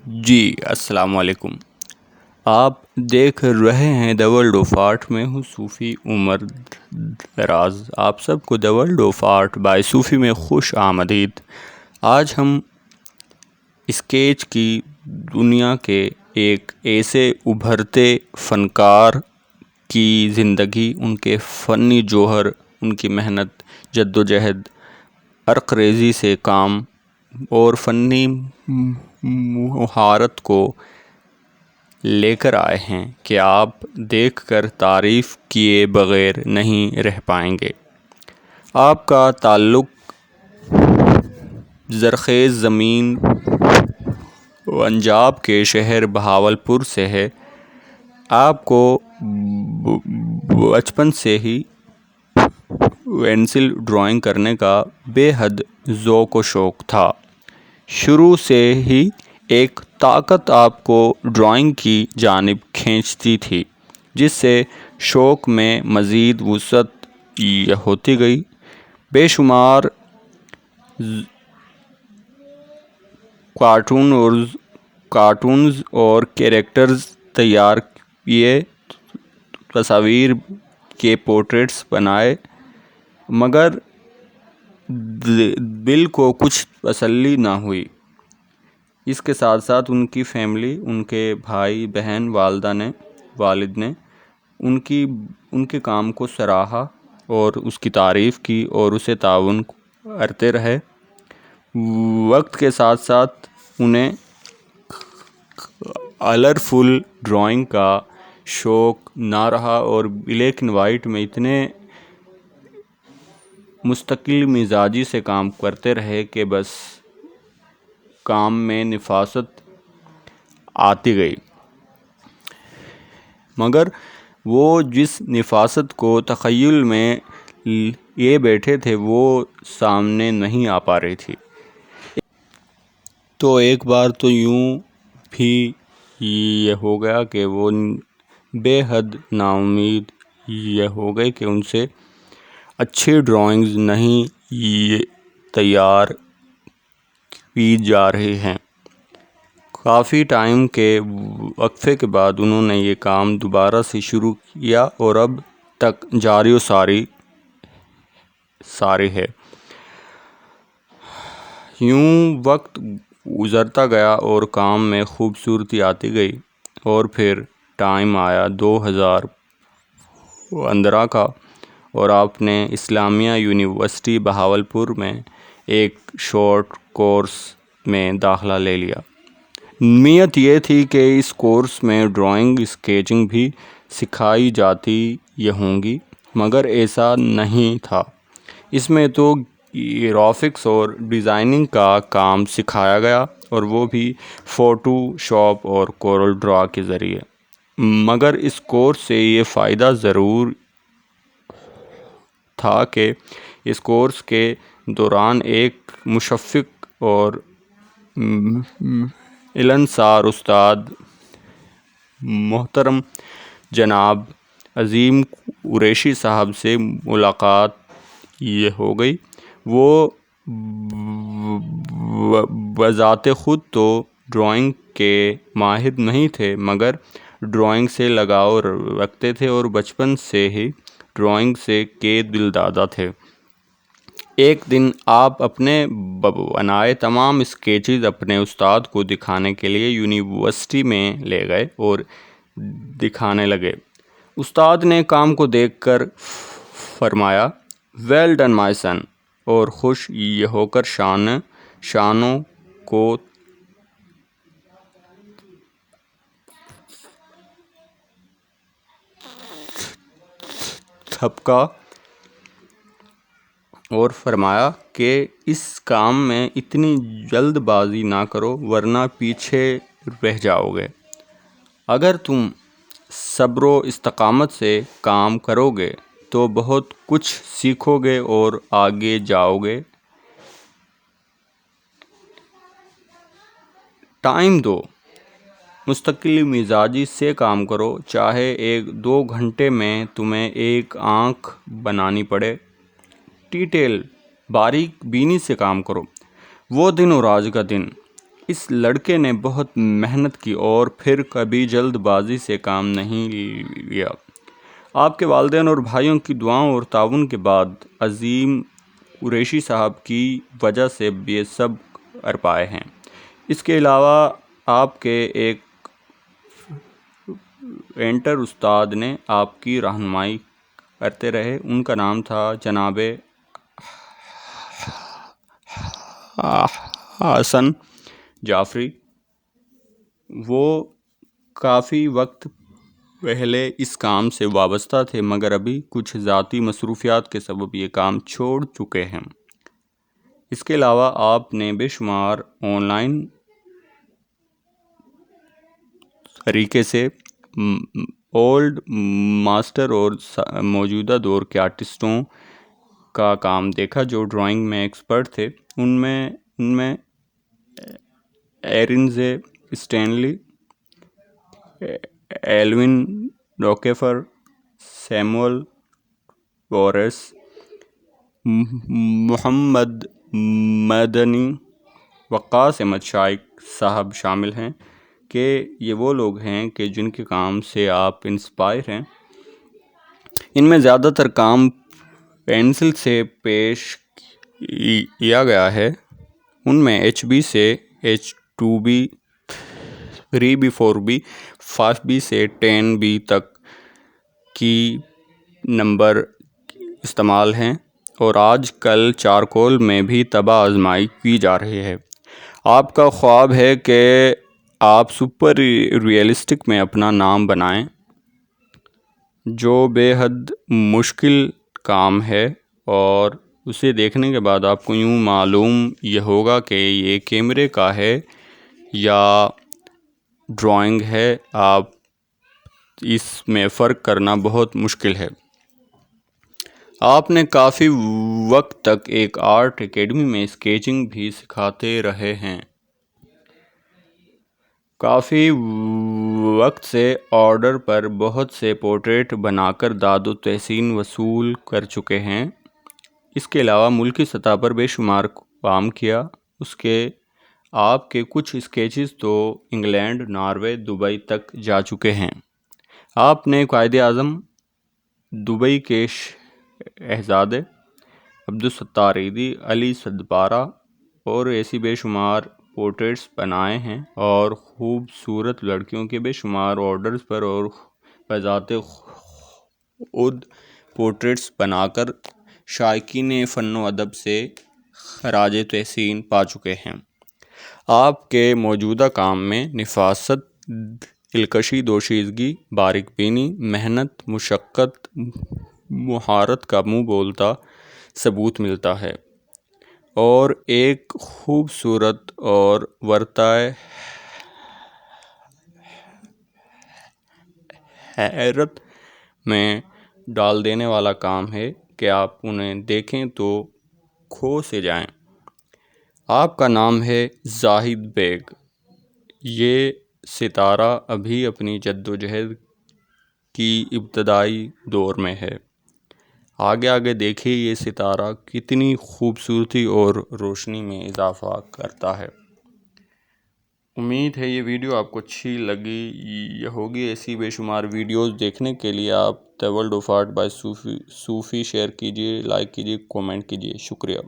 جی السلام علیکم۔ آپ دیکھ رہے ہیں دی ورلڈ آف آرٹ۔ میں ہوں صوفی عمر دراز۔ آپ سب کو the world of art by Sufi میں خوش آمدید۔ آج ہم اسکیچ کی دنیا کے ایک ایسے ابھرتے فنکار کی زندگی، ان کے فنی جوہر، ان کی محنت، جدوجہد، عرق ریزی سے کام اور فنی مہارت کو لے کر آئے ہیں کہ آپ دیکھ کر تعریف کیے بغیر نہیں رہ پائیں گے۔ آپ کا تعلق زرخیز زمین پنجاب کے شہر بہاولپور سے ہے۔ آپ کو بچپن سے ہی پینسل ڈرائنگ کرنے کا بے حد ذوق و شوق تھا۔ شروع سے ہی ایک طاقت آپ کو ڈرائنگ کی جانب کھینچتی تھی، جس سے شوق میں مزید وسعت ہوتی گئی۔ بے شمار کارٹونز اور کیریکٹرز تیار کیے، تصاویر کے پورٹریٹس بنائے، مگر دل کو کچھ تسلی نہ ہوئی۔ اس کے ساتھ ساتھ ان کی فیملی، ان کے بھائی بہن، والد نے ان کے کام کو سراہا اور اس کی تعریف کی اور اسے تعاون کرتے رہے۔ وقت کے ساتھ ساتھ انہیں کلرفل ڈرائنگ کا شوق نہ رہا اور بلیک اینڈ وائٹ میں اتنے مستقل مزاجی سے کام کرتے رہے کہ بس کام میں نفاست آتی گئی، مگر وہ جس نفاست کو تخیل میں لیے بیٹھے تھے وہ سامنے نہیں آ پا رہی تھی۔ تو ایک بار تو یوں بھی یہ ہو گیا کہ وہ بے حد نا امید یہ ہو گئے کہ ان سے اچھی ڈرائنگز نہیں تیار کی جا رہی ہیں۔ کافی ٹائم کے وقفے کے بعد انہوں نے یہ کام دوبارہ سے شروع کیا اور اب تک جاری و ساری ہے۔ یوں وقت گزرتا گیا اور کام میں خوبصورتی آتی گئی، اور پھر ٹائم آیا 2015 کا اور آپ نے اسلامیہ یونیورسٹی بہاولپور میں ایک شارٹ کورس میں داخلہ لے لیا۔ نیت یہ تھی کہ اس کورس میں ڈرائنگ، اسکیچنگ بھی سکھائی جاتی ہوں گی، مگر ایسا نہیں تھا۔ اس میں تو گرافکس اور ڈیزائننگ کا کام سکھایا گیا، اور وہ بھی فوٹو شاپ اور کورل ڈرا کے ذریعے۔ مگر اس کورس سے یہ فائدہ ضرور تھا کہ اس کورس کے دوران ایک مشفق اور ملنسار استاد محترم جناب عظیم قریشی صاحب سے ملاقات یہ ہو گئی۔ وہ بذات خود تو ڈرائنگ کے ماہر نہیں تھے، مگر ڈرائنگ سے لگاؤ رکھتے تھے اور بچپن سے ہی ڈرائنگ سے کے دل دادا تھے۔ ایک دن آپ اپنے بنائے تمام اسکیچز اپنے استاد کو دکھانے کے لیے یونیورسٹی میں لے گئے اور دکھانے لگے۔ استاد نے کام کو دیکھ کر فرمایا، "ویل ڈن مائی سن"، اور خوش یہ ہو کر شانوں کو تھپکا اور فرمایا کہ اس کام میں اتنی جلد بازی نہ کرو ورنہ پیچھے رہ جاؤ گے۔ اگر تم صبر و استقامت سے کام کرو گے تو بہت کچھ سیکھو گے اور آگے جاؤ گے۔ ٹائم دو، مستقل مزاجی سے کام کرو، چاہے 1-2 گھنٹے میں تمہیں ایک آنکھ بنانی پڑے۔ ڈیٹیل، باریک بینی سے کام کرو۔ وہ دن اور آج کا دن اس لڑکے نے بہت محنت کی اور پھر کبھی جلد بازی سے کام نہیں لیا۔ آپ کے والدین اور بھائیوں کی دعاؤں اور تعاون کے بعد عظیم قریشی صاحب کی وجہ سے یہ سب کر پائے ہیں۔ اس کے علاوہ آپ کے ایک پینٹر استاد نے آپ کی رہنمائی کرتے رہے، ان کا نام تھا جناب حسن جعفری۔ وہ کافی وقت پہلے اس کام سے وابستہ تھے مگر ابھی کچھ ذاتی مصروفیات کے سبب یہ کام چھوڑ چکے ہیں۔ اس کے علاوہ آپ نے بے شمار آن لائن طریقے سے اولڈ ماسٹر اور موجودہ دور کے آرٹسٹوں کا کام دیکھا جو ڈرائنگ میں ایکسپرٹ تھے۔ ان میں ایرنزے اسٹینلی، ایلوین روکیفر، سیموئل وارس، محمد مدنی، وقاص احمد شائق صاحب شامل ہیں کہ یہ وہ لوگ ہیں کہ جن کے کام سے آپ انسپائر ہیں۔ ان میں زیادہ تر کام پینسل سے پیش کیا گیا ہے۔ ان میں HB سے H2B، 3B، 4B، 5B سے 10B تک کی نمبر استعمال ہیں اور آج کل چارکول میں بھی طبع آزمائی کی جا رہی ہے۔ آپ کا خواب ہے کہ آپ سپر ریئلسٹک میں اپنا نام بنائیں، جو بے حد مشکل کام ہے، اور اسے دیکھنے کے بعد آپ کو یوں معلوم یہ ہوگا کہ یہ کیمرے کا ہے یا ڈرائنگ ہے۔ آپ اس میں فرق کرنا بہت مشکل ہے۔ آپ نے کافی وقت تک ایک آرٹ اکیڈمی میں اسکیچنگ بھی سکھاتے رہے ہیں۔ کافی وقت سے آرڈر پر بہت سے پورٹریٹ بنا کر داد و تحسین وصول کر چکے ہیں۔ اس کے علاوہ ملکی سطح پر بے شمار کام کیا۔ آپ کے کچھ اسکیچز تو انگلینڈ، ناروے، دبئی تک جا چکے ہیں۔ آپ نے قائد اعظم، دبئی کے شہزادے، عبدالستار ایدھی، علی صدپارہ اور ایسی بے شمار پورٹریٹس بنائے ہیں اور خوبصورت لڑکیوں کے بے شمار آرڈرز پر اور بذات خود پورٹریٹس بنا کر شائقین فن و ادب سے خراج تحسین پا چکے ہیں۔ آپ کے موجودہ کام میں نفاست، دلکشی، دوشیزگی، باریک بینی، محنت، مشقت، مہارت کا منہ بولتا ثبوت ملتا ہے اور ایک خوبصورت اور ورثۂ حیرت میں ڈال دینے والا کام ہے کہ آپ انہیں دیکھیں تو کھو سے جائیں۔ آپ کا نام ہے زاہد بیگ۔ یہ ستارہ ابھی اپنی جدوجہد کی ابتدائی دور میں ہے۔ آگے دیکھیے یہ ستارہ کتنی خوبصورتی اور روشنی میں اضافہ کرتا ہے۔ امید ہے یہ ویڈیو آپ کو اچھی لگی ہوگی۔ ایسی بے شمار ویڈیوز دیکھنے کے لیے آپ the world of art by Sufi share کیجیے، لائک کیجیے، کومنٹ کیجیے۔ شکریہ۔